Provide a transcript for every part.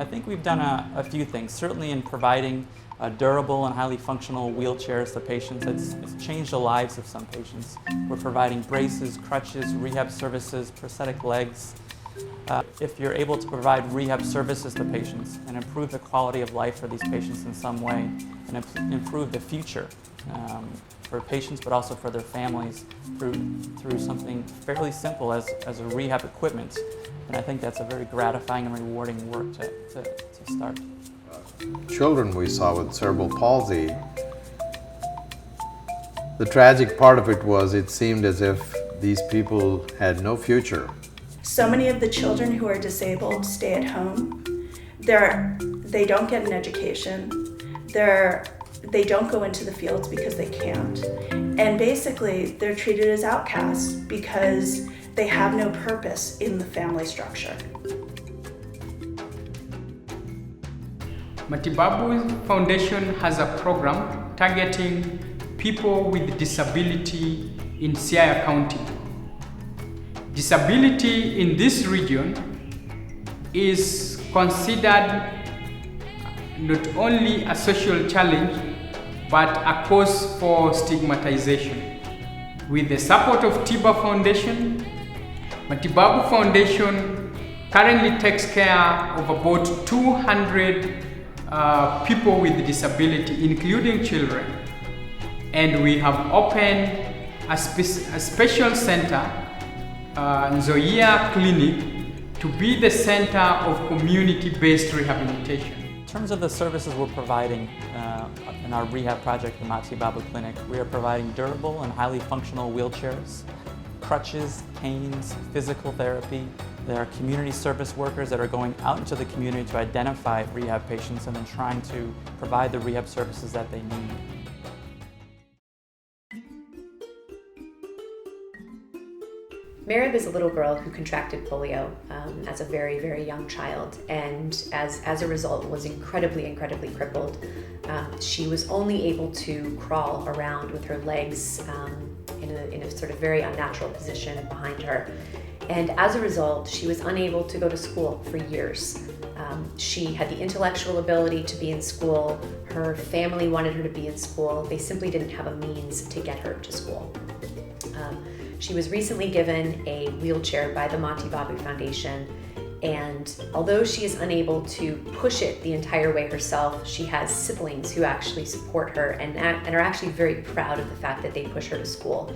I think we've done a few things. Certainly in providing durable and highly functional wheelchairs to patients. It's changed the lives of some patients. We're providing braces, crutches, rehab services, prosthetic legs. If you're able to provide rehab services to patients and improve the quality of life for these patients in some way and improve the future for patients but also for their families through something fairly simple as a rehab equipment, and I think that's a very gratifying and rewarding work to start. Children we saw with cerebral palsy, the tragic part of it was it seemed as if these people had no future. So many of the children who are disabled stay at home. They don't get an education. They don't go into the fields because they can't. And basically, they're treated as outcasts because they have no purpose in the family structure. Matibabu Foundation has a program targeting people with disability in Siaya County. Disability in this region is considered not only a social challenge but a cause for stigmatization. With the support of Tiba Foundation, Matibabu Foundation currently takes care of about 200 people with disability, including children. And we have opened a special center, Nzoia Clinic, to be the center of community-based rehabilitation. In terms of the services we're providing in our rehab project, the Matibabu Clinic, we are providing durable and highly functional wheelchairs, crutches, canes, physical therapy. There are community service workers that are going out into the community to identify rehab patients and then trying to provide the rehab services that they need. Marib is a little girl who contracted polio as a very, very young child, and as a result was incredibly crippled. She was only able to crawl around with her legs in a sort of very unnatural position behind her. And as a result, she was unable to go to school for years. She had the intellectual ability to be in school. Her family wanted her to be in school. They simply didn't have a means to get her to school. She was recently given a wheelchair by the Matibabu Foundation, and although she is unable to push it the entire way herself, she has siblings who actually support her and are actually very proud of the fact that they push her to school.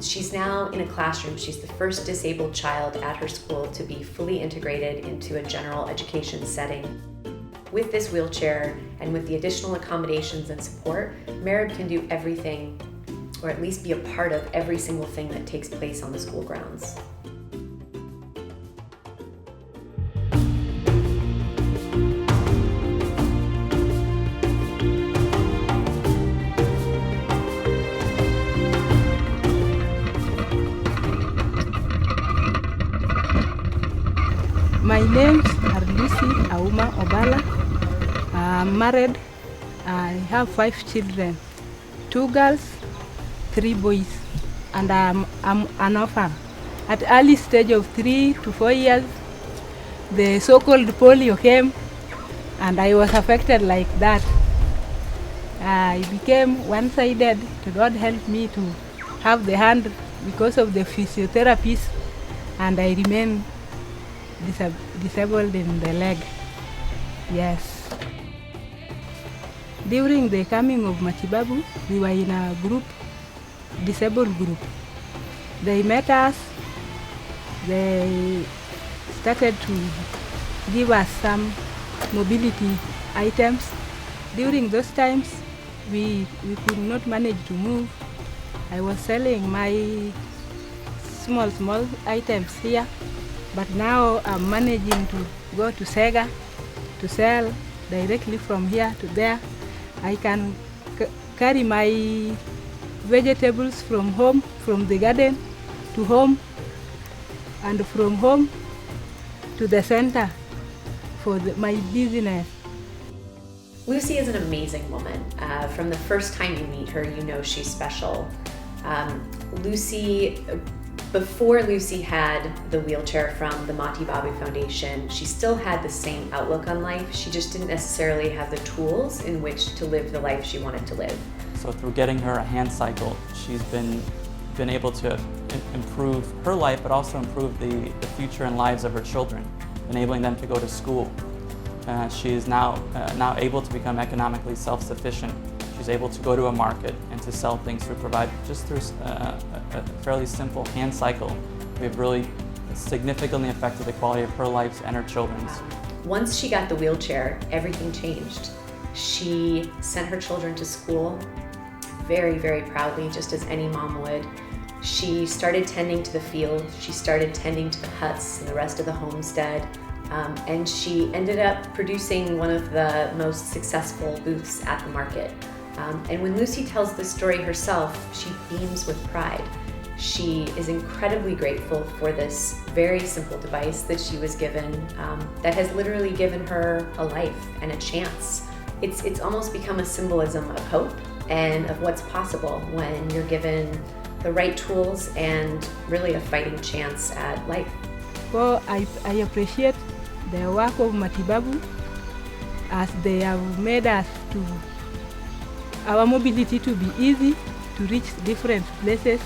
She's now in a classroom. She's the first disabled child at her school to be fully integrated into a general education setting. With this wheelchair and with the additional accommodations and support, Marib can do everything, or at least be a part of every single thing that takes place on the school grounds. My names are Lucy Auma Obala. I'm married. I have 5 children, 2 girls, 3 boys, and I'm an orphan. At early stage of 3 to 4 years, the so-called polio came, and I was affected like that. I became one-sided. God helped me to have the hand because of the physiotherapies, and I remain disabled in the leg. Yes. During the coming of Matibabu, we were in a group, disabled group. They met us. They started to give us some mobility items. During those times, we could not manage to move. I was selling my small items here, but now I'm managing to go to Sega to sell directly from here to there. I can carry my vegetables from home, from the garden to home, and from home to the center for my business. Lucy is an amazing woman. From the first time you meet her, you know she's special. Lucy Before Lucy had the wheelchair from the Mati Babu Foundation, she still had the same outlook on life. She just didn't necessarily have the tools in which to live the life she wanted to live. So through getting her a hand cycle, she's been able to improve her life, but also improve the future and lives of her children, enabling them to go to school. She is now able to become economically self-sufficient. She's able to go to a market and to sell things through a fairly simple hand cycle. We've really significantly affected the quality of her life and her children's. Once she got the wheelchair, everything changed. She sent her children to school very, very proudly, just as any mom would. She started tending to the field, she started tending to the huts and the rest of the homestead, and she ended up producing one of the most successful booths at the market. And when Lucy tells the story herself, she beams with pride. She is incredibly grateful for this very simple device that she was given that has literally given her a life and a chance. It's almost become a symbolism of hope and of what's possible when you're given the right tools and really a fighting chance at life. Well, I appreciate the work of Matibabu as they have made our mobility to be easy to reach different places.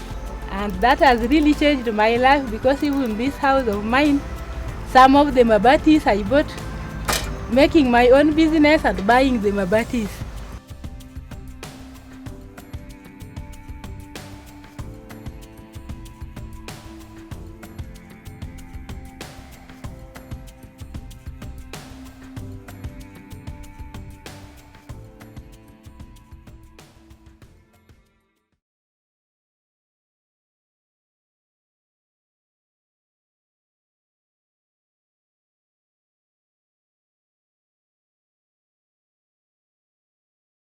And that has really changed my life because even this house of mine, some of the mabatis I bought, making my own business and buying the mabatis.